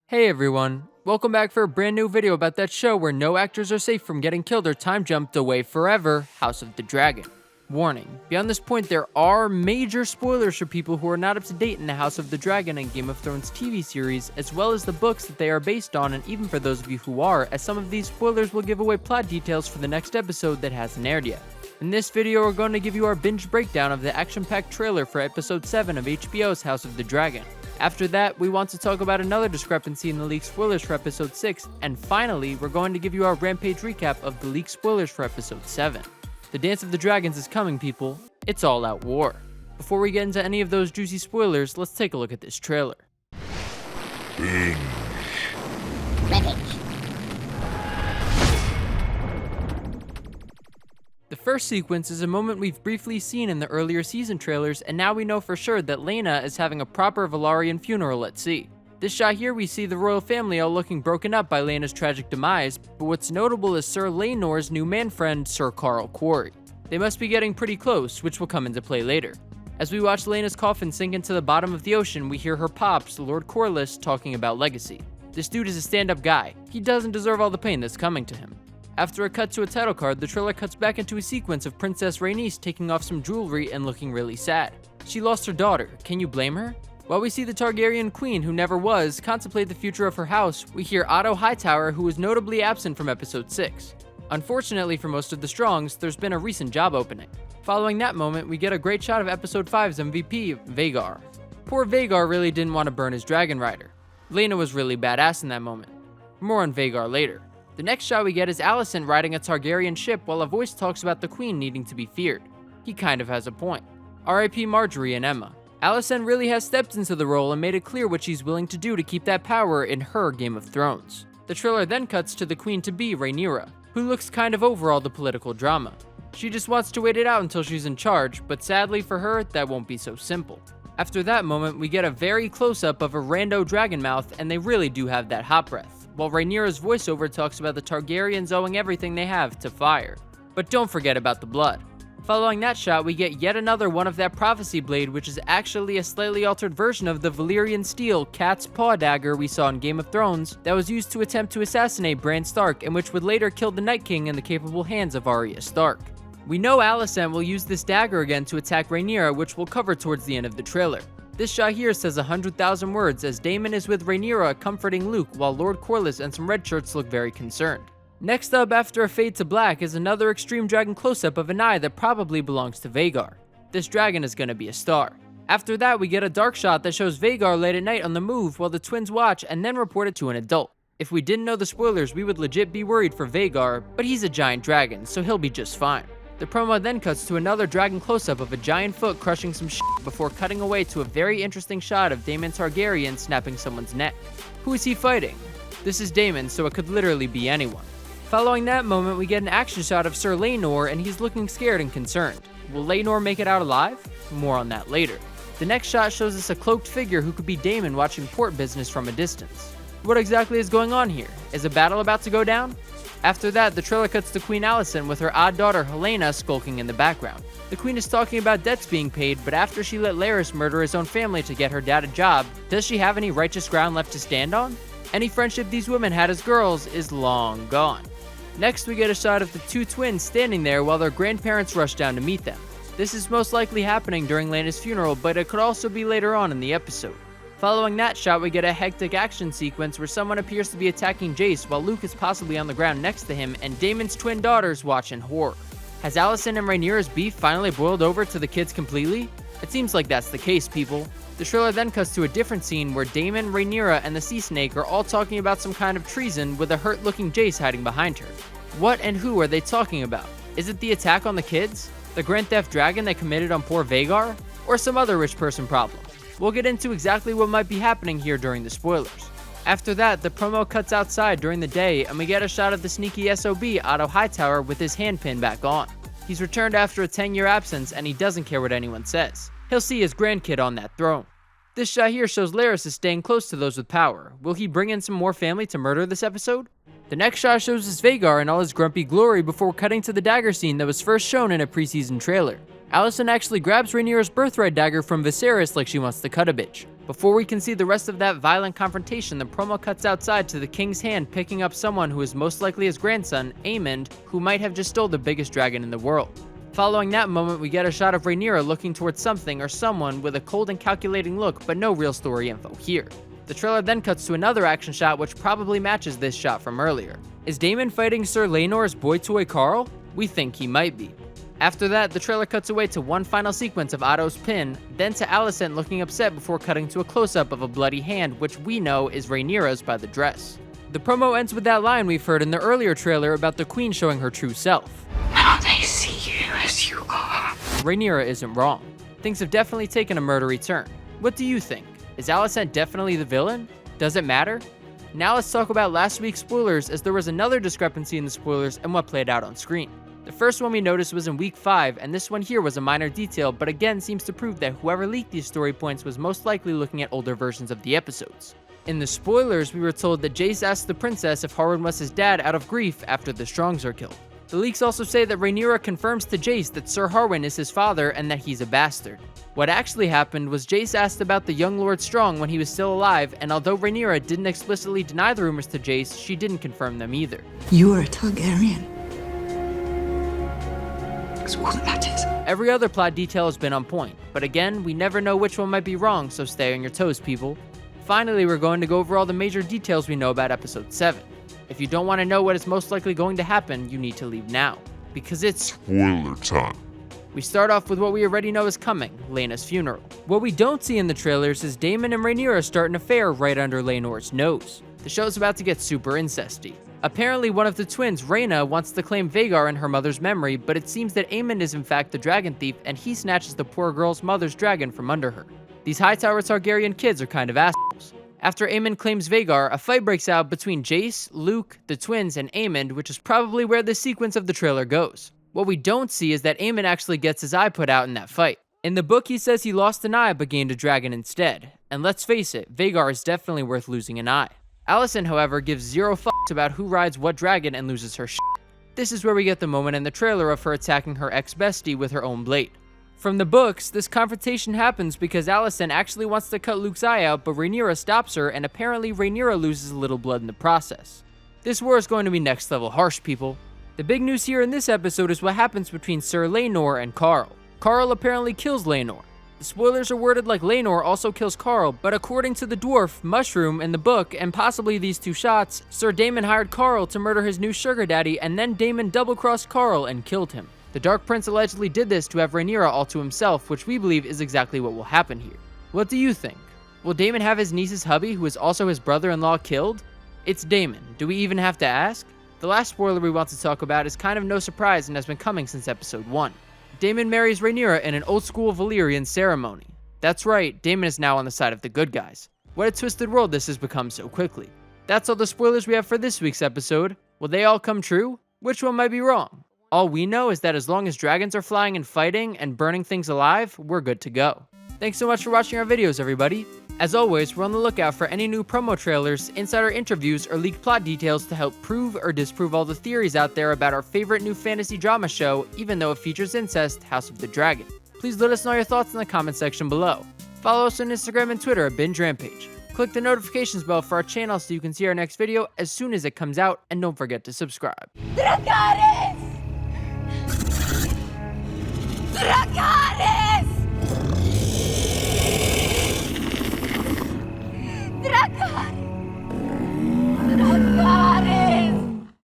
Hey everyone, welcome back for a brand new video about that show where no actors are safe from getting killed or time jumped away forever, House of the Dragon. Warning, beyond this point there are major spoilers for people who are not up to date in the House of the Dragon and Game of Thrones TV series, as well as the books that they are based on, and even for those of you who are, as some of these spoilers will give away plot details for the next episode that hasn't aired yet. In this video we're going to give you our binge breakdown of the action-packed trailer for episode 7 of HBO's House of the Dragon. After that, we want to talk about another discrepancy in the leaked spoilers for episode 6, and finally, we're going to give you our Rampage recap of the leaked spoilers for episode 7. The Dance of the Dragons is coming, people. It's all out war. Before we get into any of those juicy spoilers, let's take a look at this trailer. Binge. Rampage. The first sequence is a moment we've briefly seen in the earlier season trailers, and now we know for sure that Laena is having a proper Valyrian funeral at sea. This shot here we see the royal family all looking broken up by Laena's tragic demise, but what's notable is Sir Laenor's new man-friend, Sir Carl Quarry. They must be getting pretty close, which will come into play later. As we watch Laena's coffin sink into the bottom of the ocean, we hear her pops, Lord Corlys, talking about legacy. This dude is a stand-up guy. He doesn't deserve all the pain that's coming to him. After a cut to a title card, the trailer cuts back into a sequence of Princess Rhaenys taking off some jewelry and looking really sad. She lost her daughter, can you blame her? While we see the Targaryen queen, who never was, contemplate the future of her house, we hear Otto Hightower, who was notably absent from episode 6. Unfortunately for most of the Strongs, there's been a recent job opening. Following that moment, we get a great shot of episode 5's MVP, VHAGAR. Poor VHAGAR really didn't want to burn his dragon rider. Laena was really badass in that moment. More on VHAGAR later. The next shot we get is Alicent riding a Targaryen ship while a voice talks about the queen needing to be feared. He kind of has a point. RIP Marjorie and Emma. Alicent really has stepped into the role and made it clear what she's willing to do to keep that power in her Game of Thrones. The trailer then cuts to the queen-to-be Rhaenyra, who looks kind of over all the political drama. She just wants to wait it out until she's in charge, but sadly for her, that won't be so simple. After that moment, we get a very close-up of a rando dragon mouth, and they really do have that hot breath, while Rhaenyra's voiceover talks about the Targaryens owing everything they have to fire. But don't forget about the blood. Following that shot, we get yet another one of that prophecy blade, which is actually a slightly altered version of the Valyrian steel cat's paw dagger we saw in Game of Thrones that was used to attempt to assassinate Bran Stark, and which would later kill the Night King in the capable hands of Arya Stark. We know Alicent will use this dagger again to attack Rhaenyra, which we'll cover towards the end of the trailer. This shot here says 100,000 words as Daemon is with Rhaenyra comforting Luke while Lord Corlys and some red shirts look very concerned. Next up, after a fade to black, is another extreme dragon close-up of an eye that probably belongs to VHAGAR. This dragon is gonna be a star. After that, we get a dark shot that shows VHAGAR late at night on the move while the twins watch and then report it to an adult. If we didn't know the spoilers, we would legit be worried for VHAGAR, but he's a giant dragon, so he'll be just fine. The promo then cuts to another dragon close-up of a giant foot crushing some shit before cutting away to a very interesting shot of Daemon Targaryen snapping someone's neck. Who is he fighting? This is Daemon, so it could literally be anyone. Following that moment, we get an action shot of Sir Laenor, and he's looking scared and concerned. Will Laenor make it out alive? More on that later. The next shot shows us a cloaked figure who could be Daemon watching port business from a distance. What exactly is going on here? Is a battle about to go down? After that, the trailer cuts to Queen Alicent with her odd daughter Helaena skulking in the background. The queen is talking about debts being paid, but after she let Larys murder his own family to get her dad a job, does she have any righteous ground left to stand on? Any friendship these women had as girls is long gone. Next, we get a shot of the two twins standing there while their grandparents rush down to meet them. This is most likely happening during Laena's funeral, but it could also be later on in the episode. Following that shot, we get a hectic action sequence where someone appears to be attacking Jace while Luke is possibly on the ground next to him, and Daemon's twin daughters watch in horror. Has Alicent and Rhaenyra's beef finally boiled over to the kids completely? It seems like that's the case, people. The trailer then cuts to a different scene where Daemon, Rhaenyra, and the Sea Snake are all talking about some kind of treason with a hurt-looking Jace hiding behind her. What and who are they talking about? Is it the attack on the kids? The Grand Theft Dragon they committed on poor VHAGAR? Or some other rich person problem? We'll get into exactly what might be happening here during the spoilers. After that, the promo cuts outside during the day and we get a shot of the sneaky SOB Otto Hightower with his handpin back on. He's returned after a 10-year absence and he doesn't care what anyone says. He'll see his grandkid on that throne. This shot here shows Larys is staying close to those with power. Will he bring in some more family to murder this episode? The next shot shows us VHAGAR in all his grumpy glory before cutting to the dagger scene that was first shown in a preseason trailer. Alicent actually grabs Rhaenyra's birthright dagger from Viserys like she wants to cut a bitch. Before we can see the rest of that violent confrontation, the promo cuts outside to the king's hand picking up someone who is most likely his grandson, Aemond, who might have just stole the biggest dragon in the world. Following that moment, we get a shot of Rhaenyra looking towards something or someone with a cold and calculating look, but no real story info here. The trailer then cuts to another action shot which probably matches this shot from earlier. Is Daemon fighting Sir Laenor's boy toy Carl? We think he might be. After that, the trailer cuts away to one final sequence of Otto's pin, then to Alicent looking upset before cutting to a close-up of a bloody hand, which we know is Rhaenyra's by the dress. The promo ends with that line we've heard in the earlier trailer about the queen showing her true self. Now they see you as you are. Rhaenyra isn't wrong. Things have definitely taken a murdery turn. What do you think? Is Alicent definitely the villain? Does it matter? Now let's talk about last week's spoilers, as there was another discrepancy in the spoilers and what played out on screen. The first one we noticed was in week 5, and this one here was a minor detail, but again seems to prove that whoever leaked these story points was most likely looking at older versions of the episodes. In the spoilers, we were told that Jace asked the princess if Harwin was his dad out of grief after the Strongs are killed. The leaks also say that Rhaenyra confirms to Jace that Sir Harwin is his father and that he's a bastard. What actually happened was Jace asked about the young Lord Strong when he was still alive, and although Rhaenyra didn't explicitly deny the rumors to Jace, she didn't confirm them either. You are a Targaryen. That's all that matters. Every other plot detail has been on point, but again, we never know which one might be wrong, so stay on your toes, people. Finally, we're going to go over all the major details we know about episode 7. If you don't want to know what is most likely going to happen, you need to leave now, because it's Spoiler time. We start off with what we already know is coming, Laena's funeral. What we don't see in the trailers is Daemon and Rhaenyra start an affair right under Laenor's nose. The show's about to get super incesty. Apparently, one of the twins, Rhaena, wants to claim VHAGAR in her mother's memory, but it seems that Aemond is in fact the dragon thief, and he snatches the poor girl's mother's dragon from under her. These Hightower Targaryen kids are kind of assholes. After Aemond claims VHAGAR, a fight breaks out between Jace, Luke, the twins, and Aemond, which is probably where the sequence of the trailer goes. What we don't see is that Aemond actually gets his eye put out in that fight. In the book, he says he lost an eye but gained a dragon instead. And let's face it, VHAGAR is definitely worth losing an eye. Alicent, however, gives zero fucks about who rides what dragon and loses her shit. This is where we get the moment in the trailer of her attacking her ex-bestie with her own blade. From the books, this confrontation happens because Alicent actually wants to cut Luke's eye out, but Rhaenyra stops her, and apparently Rhaenyra loses a little blood in the process. This war is going to be next level harsh, people. The big news here in this episode is what happens between Sir Laenor and Carl. Carl apparently kills Laenor. The spoilers are worded like Laenor also kills Carl, but according to the dwarf, Mushroom, in the book, and possibly these two shots, Sir Daemon hired Carl to murder his new sugar daddy, and then Daemon double-crossed Carl and killed him. The Dark Prince allegedly did this to have Rhaenyra all to himself, which we believe is exactly what will happen here. What do you think? Will Daemon have his niece's hubby, who is also his brother-in-law, killed? It's Daemon. Do we even have to ask? The last spoiler we want to talk about is kind of no surprise and has been coming since episode 1. Daemon marries Rhaenyra in an old-school Valyrian ceremony. That's right, Daemon is now on the side of the good guys. What a twisted world this has become so quickly. That's all the spoilers we have for this week's episode. Will they all come true? Which one might be wrong? All we know is that as long as dragons are flying and fighting and burning things alive, we're good to go. Thanks so much for watching our videos, everybody. As always, we're on the lookout for any new promo trailers, insider interviews, or leaked plot details to help prove or disprove all the theories out there about our favorite new fantasy drama show, even though it features incest, House of the Dragon. Please let us know your thoughts in the comment section below. Follow us on Instagram and Twitter at Binge Rampage. Click the notifications bell for our channel so you can see our next video as soon as it comes out, and don't forget to subscribe. Dracarys!